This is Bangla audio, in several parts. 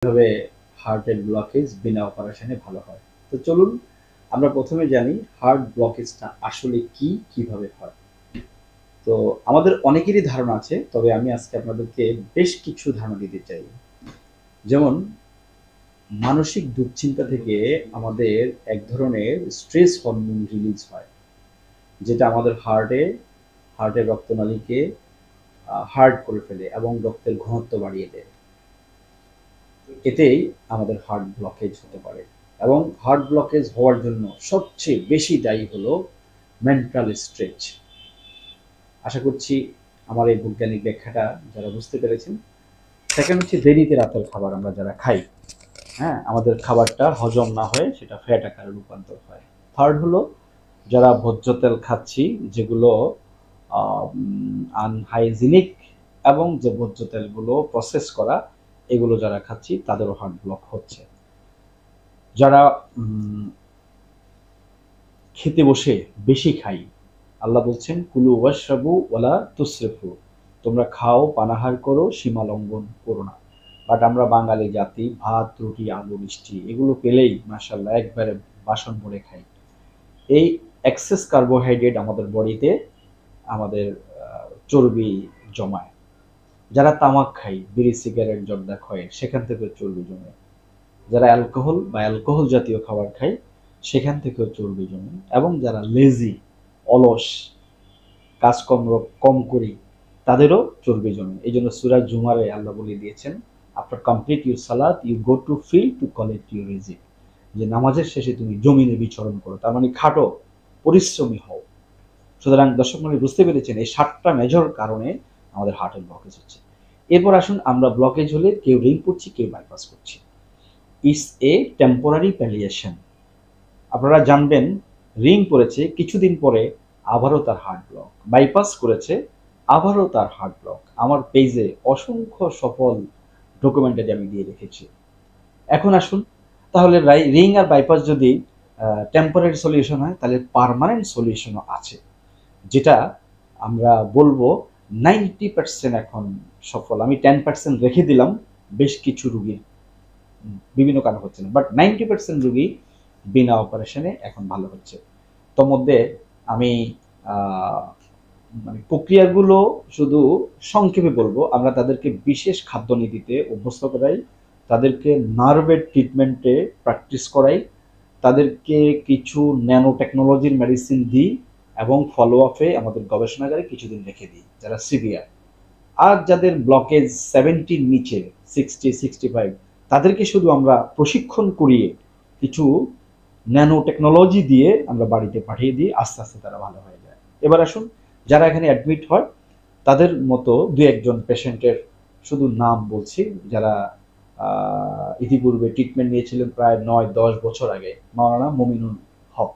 কিভাবে হার্টের ব্লকেজ বিনা অপারেশনে ভালো হয়। তো চলুন আমরা প্রথমে জানি হার্ট ব্লকেজটা আসলে কি, কিভাবে হয়। তো আমাদের অনেকেরই ধারণা আছে, তবে আমি আজকে আপনাদেরকে বেশ কিছু ধারণা দিতে চাই। যেমন মানসিক দুশ্চিন্তা থেকে আমাদের এক ধরনের স্ট্রেস হরমোন রিলিজ হয়, যেটা আমাদের হার্টের রক্তনালীকে হার্ড করে ফেলে এবং রক্তের ঘনত্ব বাড়িয়ে দেয়। এতেই আমাদের হার্ট ব্লকেজ হতে পারে। এবং হার্ট ব্লকেজ হওয়ার জন্য সবচেয়ে বেশি দায়ী হলো মেন্টাল স্ট্রেস। আশা করছি আমার এই বৈজ্ঞানিক ব্যাখ্যাটা যারা বুঝতে পেরেছেন। সেকেন্ড হচ্ছে দেরিতে রাতের খাবার আমরা যারা খাই, হ্যাঁ, আমাদের খাবারটা হজম না হয়ে সেটা ফ্যাট আকারে রূপান্তর হয়। থার্ড হলো যারা ভোজ্য তেল খাচ্ছি, যেগুলো আনহাইজিনিক, এবং যে ভোজ্য তেলগুলো প্রসেস করা, এগুলো যারা খাচ্ছি তাদেরও হার্ট ব্লক হচ্ছে। যারা খেতে বসে বেশি খাই, আল্লাহ বলছেন কুলু ওয়াশরাবু ওয়ালা তুসরিফু, তোমরা খাও পানাহার করো, সীমা লঙ্ঘন করো না। বাট আমরা বাঙালি জাতি ভাত রুটি আলু মিষ্টি এগুলো পেলেই মাশাআল্লাহ একবারে বাসন ভরে খাই। এই এক্সেস কার্বোহাইড্রেট আমাদের বডিতে আমাদের চর্বি জমায়। যারা তামাক খাই, বিড়ি সিগারেট জর্দা খায়, সেখান থেকে চর্বি জমে। যারা অ্যালকোহল জাতীয় খাবার খায়, সেখান থেকেও চর্বি জমে। এবং যারা লেজি, অলস, কাজকর্ম কম করি, তাদেরও চর্বি জমে। এই জন্য সূরা জুমারে আল্লাহ বলে দিয়েছেন, আফটার কমপ্লিট ইউর সালাত you go to field to collect your রিজিক, যে নামাজের শেষে তুমি জমিনে বিচরণ করো, তার মানে খাটো, পরিশ্রমী হও। সুতরাং দর্শক মণ্ডলী বুঝতে পেরেছেন এই 7টা মেজর কারণে আমাদের হার্টের ব্লকেজ হচ্ছে। এরপর আসুন, আমরা ব্লকেজ হলে কেউ রিং করছি, কেউ বাইপাস করছি। It's a temporary palliation. আপনারা জানবেন, রিং করেছে, কিছুদিন পরে আবারও তার হার্ট ব্লক, বাইপাস করেছে, আবারও তার হার্ট ব্লক। আমার পেজে অসংখ্য সফল ডকুমেন্টারি আমি দিয়ে রেখেছি। এখন আসুন, তাহলে রিং আর বাইপাস যদি টেম্পোরারি সলিউশন হয়, তাহলে পার্মানেন্ট সলিউশনও আছে, যেটা আমরা বলবো 90% এখন সফল। আমি 10% রেখে দিলাম বেশ কিছু রুগীর, বিভিন্ন কারণ হচ্ছে না, বাট 90% রুগী বিনা অপারেশনে এখন ভালো হচ্ছে। তোর মধ্যে আমি মানে প্রক্রিয়াগুলো শুধু সংক্ষেপে বলবো। আমরা তাদেরকে বিশেষ খাদ্যনীতিতে অভ্যস্ত করাই, তাদেরকে নার্ভের ট্রিটমেন্টে প্র্যাকটিস করাই, তাদেরকে কিছু ন্যানো টেকনোলজির মেডিসিন দিই, এবং ফলো আপে আমাদের গবেষণাগারে কিছুদিন রেখে দিই যারা সিভিয়ার। আর যাদের ব্লকেজ 70-র নিচে, 60-65, তাদেরকে শুধু আমরা প্রশিক্ষণ করিয়ে কিছু ন্যানো টেকনোলজি দিয়ে আমরা বাড়িতে পাঠিয়ে দিই, আস্তে আস্তে তারা ভালো হয়ে যায়। এবার আসুন, যারা এখানে অ্যাডমিট হয় তাদের মতো দু একজন পেশেন্টের শুধু নাম বলছি, যারা ইতিপূর্বে ট্রিটমেন্ট নিয়েছিলেন প্রায় 9-10 বছর আগে। মাওলানা মমিনুল হক,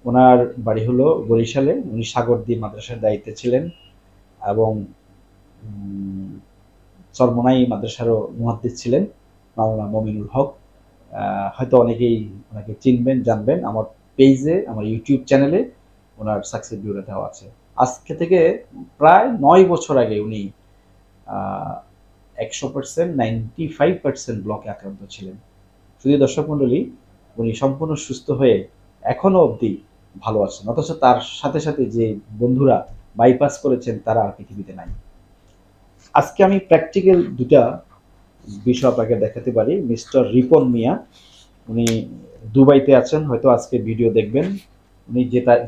ওনার বাড়ি হলো বরিশালে, উনি সাগরদ্বীপ মাদ্রাসার দায়িত্বে ছিলেন, এবং চরমোনাই মাদ্রাসারও মুহাদ্দিস ছিলেন মাওলানা মমিনুল হক। হয়তো অনেকেই ওনাকে চিনবেন, জানবেন। আমার পেজে, আমার ইউটিউব চ্যানেলে ওনার সাকসেস ভিডিওটা দেওয়া আছে। আজকে থেকে প্রায় 9 বছর আগে উনি 100%, 95% ব্লকে আক্রান্ত ছিলেন। শুধু দর্শক মণ্ডলী, উনি সম্পূর্ণ সুস্থ হয়ে এখনো অবধি ভালো আছেন, অথচ তার সাথে সাথে যে বন্ধুরা বাইপাস করেছেন তারা আর পৃথিবীতে নাই। আজকে আমি প্র্যাকটিক্যাল দুটা বিষয় আপনাকে দেখাতে পারি। মিস্টার রিপন মিয়া, উনি দুবাইতে আছেন, হয়তো আজকে ভিডিও দেখবেন। উনি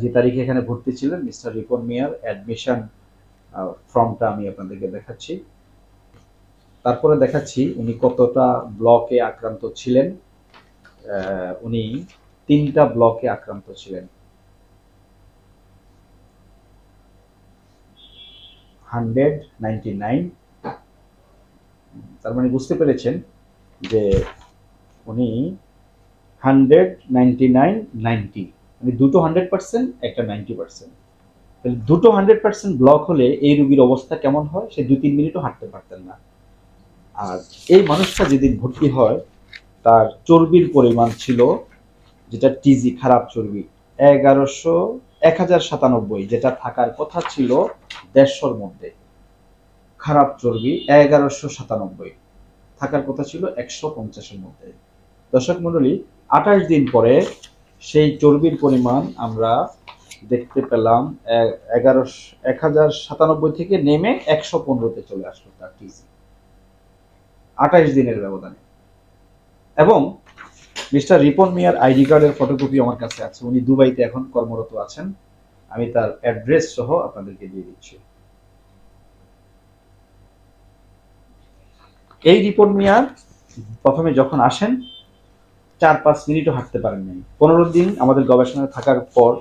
যে তারিখে এখানে ভর্তি ছিলেন, মিস্টার রিপন মিয়ার অ্যাডমিশন ফর্মটা আমি আপনাদেরকে দেখাচ্ছি। তারপরে দেখাচ্ছি উনি কতটা ব্লকে আক্রান্ত ছিলেন। উনি 3টা ব্লকে আক্রান্ত ছিলেন। 199, তার মানে বুঝতে পেরেছেন যে উনি 199, 90, মানে দুটো 100%, একটা 90%। তাহলে দুটো 100% ব্লক হলে এই রোগীর অবস্থা কেমন হয়? সে 2-3 মিনিটও হাঁটতে পারতেন না। আর এই মানুষটা যেদিন ভর্তি হয়, তার চর্বির পরিমাণ ছিল, যেটা টিজি খারাপ চর্বি, 1097, যেটা থাকার কথা ছিল 150-র মধ্যে। খারাপ চর্বি 1197। থাকার কথা ছিল 150-এর মধ্যে। দর্শক মণ্ডলী, 28 দিন পরে সেই চর্বির পরিমাণ আমরা দেখতে পেলাম 1097 থেকে নেমে 115-তে চলে আসলো তার টিসি, 28 দিনের ব্যবধানে। এবং মিস্টার রিপন মিয়ার আইডি কার্ডের ফটোকপি আমার কাছে আছে। উনি দুবাইতে এখন কর্মরত আছেন। আমি তার অ্যাড্রেস সহ আপনাদেরকে দিয়ে দিচ্ছি। এই রিপন মিয়া প্রথমে যখন আসেন 4-5 মিনিটও হাঁটতে পারেন নাই। 15 দিন আমাদের গবেষণায় থাকার পর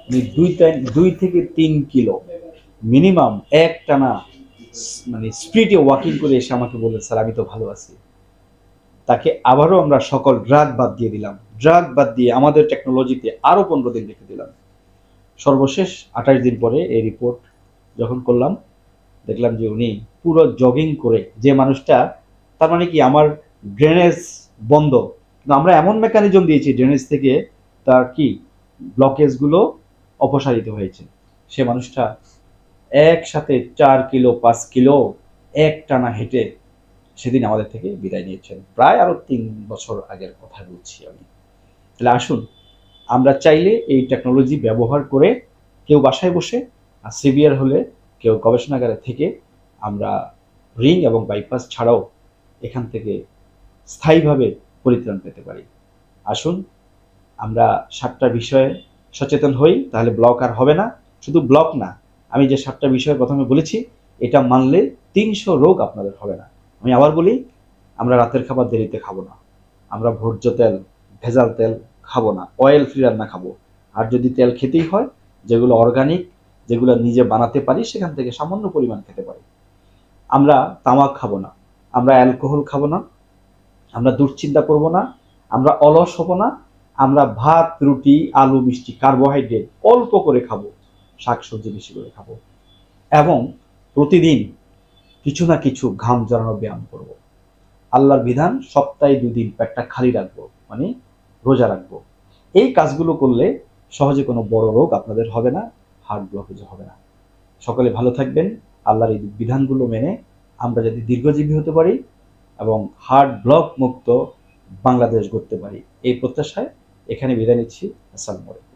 উনি 2 থেকে 3 কিলো মিনিমাম এক টানা মানে স্পিডে ওয়াকিং করে এসে আমাকে বললেন, স্যার আমি তো ভালো আছি। তাকে আবারও আমরা সকল ড্রাগ বাদ দিয়ে দিলাম। ড্রাগ বাদ দিয়ে আমাদের টেকনোলজিতে আরো 15 দিন রেখে দিলাম। সর্বশেষ 28 দিন পরে এই রিপোর্ট যখন করলাম, দেখলাম যে উনি পুরো জগিং করে, যে মানুষটা, তার মানে কি আমার ড্রেনেজ বন্ধ, কিন্তু আমরা এমন মেকানিজম দিয়েছি ড্রেনেজ থেকে তার কি ব্লকেজগুলো অপসারিত হয়েছে। সে মানুষটা একসাথে 4 কিলো 5 কিলো এক টানা হেঁটে সেদিন আমাদের থেকে বিদায় নিয়েছেন। প্রায় আরো 3 বছর আগের কথা বলছি আমি। তাহলে আসুন আমরা চাইলে এই টেকনোলজি ব্যবহার করে কেউ বাসায় বসে, আর সিভিয়ার হলে কেউ গবেষণাগারে থেকে আমরা রিং এবং বাইপাস ছাড়াও এখান থেকে স্থায়ীভাবে পরিত্রাণ পেতে পারি। আসুন আমরা 7টা বিষয়ে সচেতন হই, তাহলে ব্লক আর হবে না। শুধু ব্লক না, আমি যে 7টা বিষয় প্রথমে বলেছি এটা মানলে 300 রোগ আপনাদের হবে না। আমি আবার বলি, আমরা রাতের খাবার দেরিতে খাবো না, আমরা ভোজ্য তেল, ভেজাল তেল খাবো না, অয়েল ফ্রি রান্না খাবো। আর যদি তেল খেতেই হয়, যেগুলো অর্গানিক, যেগুলো নিজে বানাতে পারি, সেখান থেকে সামান্য পরিমাণ খেতে পারি। আমরা তামাক খাবো না, আমরা অ্যালকোহল খাবো না, আমরা দুশ্চিন্তা করব না, আমরা অলস হব না, আমরা ভাত, রুটি, আলু, মিষ্টি, কার্বোহাইড্রেট অল্প করে খাবো, শাকসবজি বেশি করে খাবো, এবং প্রতিদিন কিছু না কিছু ঘাম ঝরানো ব্যায়াম করব। আল্লাহর বিধান সপ্তাহে 2 দিন পেটটা খালি রাখবো, মানে রোজা রাখবো। এই কাজগুলো করলে সহজে কোনো বড় রোগ আপনাদের হবে না, হার্ট ব্লকেজ হবে না। সকলে ভালো থাকবেন। আল্লাহর এই বিধানগুলো মেনে আমরা যদি দীর্ঘজীবী হতে পারি এবং হার্ট ব্লক মুক্ত বাংলাদেশ গড়তে পারি, এই প্রত্যাশায় এখানে বিদায় নিচ্ছি। আসসালামু আলাইকুম।